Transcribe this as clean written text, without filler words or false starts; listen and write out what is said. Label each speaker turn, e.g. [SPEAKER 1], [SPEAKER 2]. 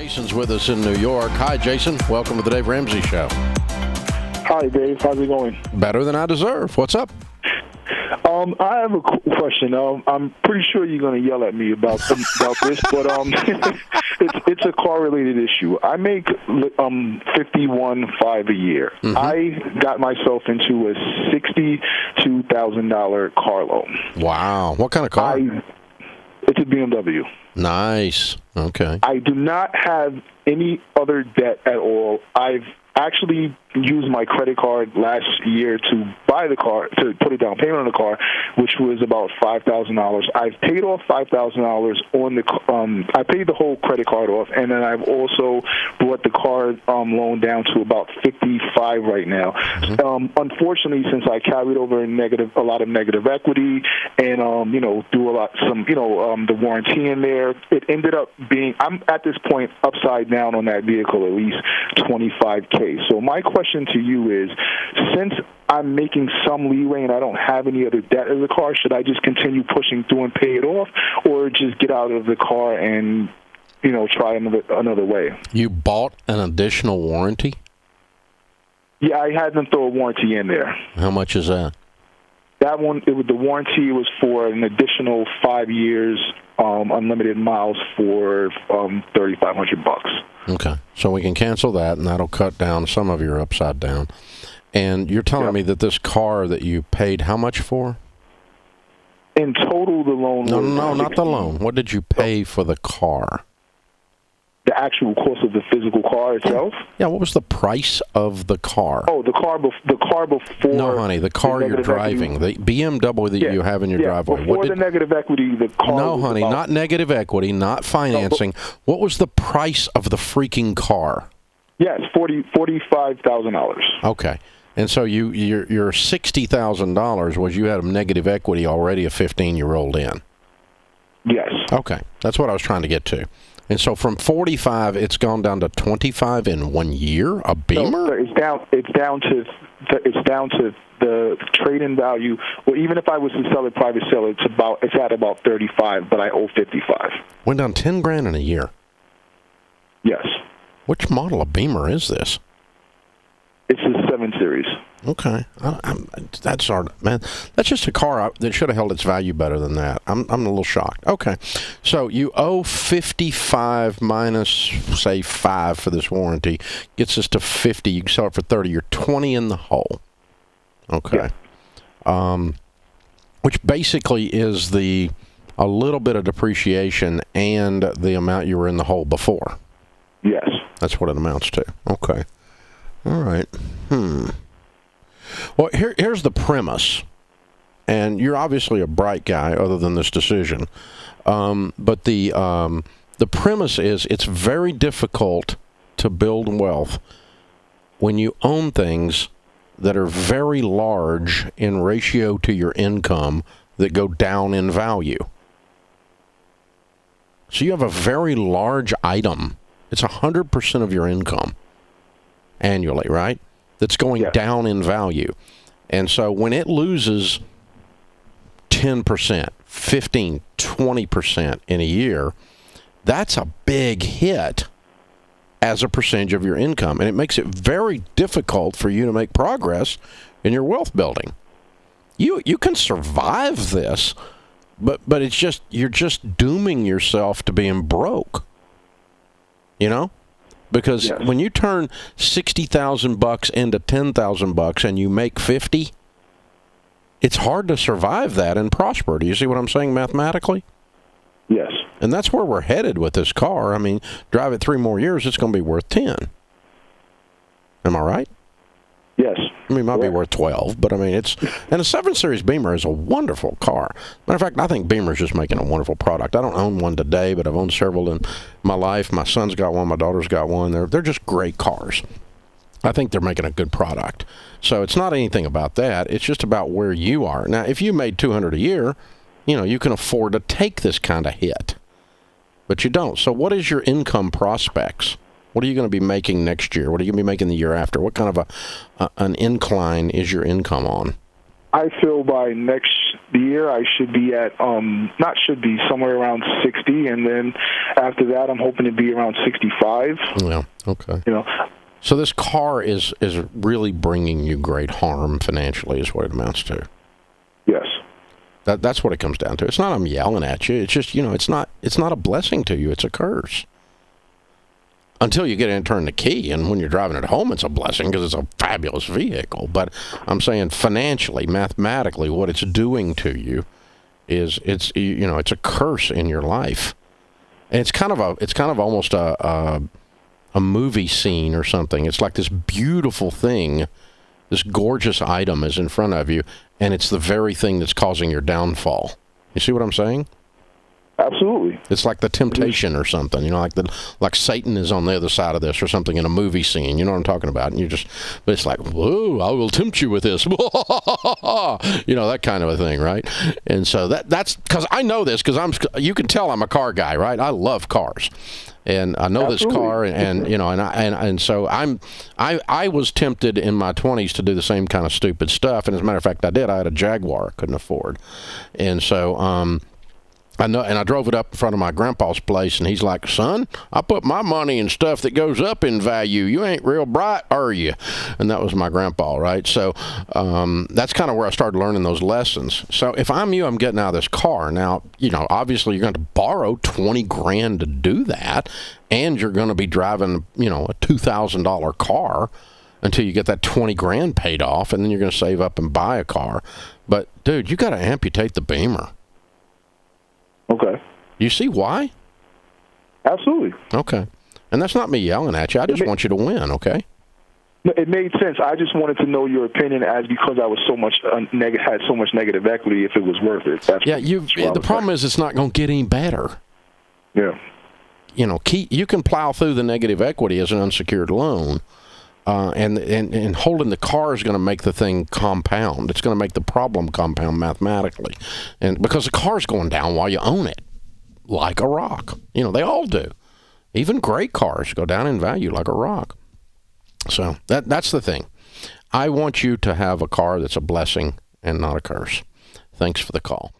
[SPEAKER 1] Jason's with us in New York. Hi, Jason. Welcome to the Dave Ramsey Show.
[SPEAKER 2] Hi, Dave. How's it going?
[SPEAKER 1] Better than I deserve. What's up?
[SPEAKER 2] I have a question. I'm pretty sure you're going to yell at me about this, but it's a car-related issue. I make $51,500 a year. Mm-hmm. I got myself into a $62,000 car loan.
[SPEAKER 1] Wow. What kind of car?
[SPEAKER 2] It's a BMW.
[SPEAKER 1] Nice. Okay.
[SPEAKER 2] I do not have any other debt at all. I've actually used my credit card last year to buy the car, to put a down payment on the car, which was about $5,000. I've paid off $5,000 on the. I paid the whole credit card off, and then I've also brought the car loan down to about $55 right now. Mm-hmm. Unfortunately, since I carried over a lot of negative equity, and the warranty in there, it ended up being. I'm at this point upside down on that vehicle at least $25,000. So my question to you is, since I'm making some leeway and I don't have any other debt in the car, should I just continue pushing through and pay it off, or just get out of the car and, try another way?
[SPEAKER 1] You bought an additional warranty?
[SPEAKER 2] Yeah, I had them throw a warranty in there.
[SPEAKER 1] How much is that?
[SPEAKER 2] That one, the warranty was for an additional 5 years, unlimited miles for $3,500.
[SPEAKER 1] Okay, so we can cancel that, and that'll cut down some of your upside down. And you're telling me that this car that you paid how much for?
[SPEAKER 2] In total, the loan was...
[SPEAKER 1] No, not the loan. What did you pay for the car?
[SPEAKER 2] The actual cost of the physical car itself?
[SPEAKER 1] Yeah, what was the price of the car?
[SPEAKER 2] Oh, the car before...
[SPEAKER 1] No, honey, the car you're driving.
[SPEAKER 2] Equity.
[SPEAKER 1] The BMW that you have in your driveway.
[SPEAKER 2] Before the negative equity, the car...
[SPEAKER 1] No, honey, not negative equity, not financing. What was the price of the freaking car?
[SPEAKER 2] Yes, $45,000.
[SPEAKER 1] Okay. And so your $60,000 was you had a negative equity already a 15-year-old in?
[SPEAKER 2] Yes.
[SPEAKER 1] Okay. That's what I was trying to get to. And so from 45, it's gone down to 25 in 1 year. A Beamer?
[SPEAKER 2] No, it's down to the trade-in value. Well, even if I was to sell it private sale, it's at about 35, but I owe 55.
[SPEAKER 1] Went down $10,000 in a year.
[SPEAKER 2] Yes.
[SPEAKER 1] Which model of Beamer is this?
[SPEAKER 2] It's a 7 Series.
[SPEAKER 1] Okay, that's hard, man. That's just a car that should have held its value better than that. I'm a little shocked. Okay, so you owe 55 minus say 5 for this warranty gets us to 50. You can sell it for 30. You're 20 in the hole. Okay, yeah. Which basically is a little bit of depreciation and the amount you were in the hole before.
[SPEAKER 2] Yes,
[SPEAKER 1] that's what it amounts to. Okay, all right. Well, here's the premise, and you're obviously a bright guy other than this decision, but the premise is it's very difficult to build wealth when you own things that are very large in ratio to your income that go down in value. So you have a very large item. It's 100% of your income annually, right? That's going down in value. And so when it loses 10%, 15, 20% in a year, that's a big hit as a percentage of your income. And it makes it very difficult for you to make progress in your wealth building. You can survive this, but it's just you're just dooming yourself to being broke. You know? Because when you turn $60,000 into $10,000 and you make 50, it's hard to survive that and prosper. Do you see what I'm saying mathematically?
[SPEAKER 2] Yes.
[SPEAKER 1] And that's where we're headed with this car. I mean, drive it 3 more years, it's going to be worth 10. Am I right?
[SPEAKER 2] Yes.
[SPEAKER 1] I mean, it might be worth 12, but I mean, and a 7 Series Beamer is a wonderful car. Matter of fact, I think Beamer's just making a wonderful product. I don't own one today, but I've owned several in my life. My son's got one, my daughter's got one. They're just great cars. I think they're making a good product. So it's not anything about that. It's just about where you are. Now, if you made $200 a year, you can afford to take this kind of hit, but you don't. So what is your income prospects? What are you going to be making next year? What are you going to be making the year after? What kind of an incline is your income on?
[SPEAKER 2] I feel by next the year, I should be at somewhere around 60, and then after that, I'm hoping to be around 65.
[SPEAKER 1] Yeah. Okay.
[SPEAKER 2] You know.
[SPEAKER 1] So this car is really bringing you great harm financially, is what it amounts to.
[SPEAKER 2] Yes.
[SPEAKER 1] That's what it comes down to. It's not I'm yelling at you. It's just, it's not a blessing to you. It's a curse. Until you get in and turn the key, and when you're driving it home, it's a blessing because it's a fabulous vehicle. But I'm saying financially, mathematically, what it's doing to you is it's a curse in your life. And it's kind of almost a movie scene or something. It's like this beautiful thing, this gorgeous item is in front of you, and it's the very thing that's causing your downfall. You see what I'm saying?
[SPEAKER 2] Absolutely.
[SPEAKER 1] It's like the temptation or something, like Satan is on the other side of this or something in a movie scene. You know what I'm talking about? And but it's like, whoa, I will tempt you with this. That kind of a thing, right? And so that's because I know this because you can tell I'm a car guy, right? I love cars. And I know
[SPEAKER 2] Absolutely.
[SPEAKER 1] this car, and so I was tempted in my 20s to do the same kind of stupid stuff. And as a matter of fact, I did. I had a Jaguar I couldn't afford, and so I know, and I drove it up in front of my grandpa's place, and he's like, "Son, I put my money in stuff that goes up in value. You ain't real bright, are you?" And that was my grandpa, right? So that's kind of where I started learning those lessons. So if I'm you, I'm getting out of this car. Now, obviously you're going to borrow $20,000 to do that, and you're going to be driving, a $2,000 car until you get that $20,000 paid off, and then you're going to save up and buy a car. But dude, you got to amputate the Beamer.
[SPEAKER 2] Okay.
[SPEAKER 1] You see why?
[SPEAKER 2] Absolutely.
[SPEAKER 1] Okay. And that's not me yelling at you. I just want you to win, okay?
[SPEAKER 2] It made sense. I just wanted to know your opinion because I was had so much negative equity, if it was worth it.
[SPEAKER 1] The problem is it's not going to get any better.
[SPEAKER 2] Yeah.
[SPEAKER 1] You can plow through the negative equity as an unsecured loan, and holding the car is going to make the thing compound. It's going to make the problem compound mathematically, and because the car's going down while you own it, like a rock. They all do. Even great cars go down in value like a rock. So that's the thing. I want you to have a car that's a blessing and not a curse. Thanks for the call.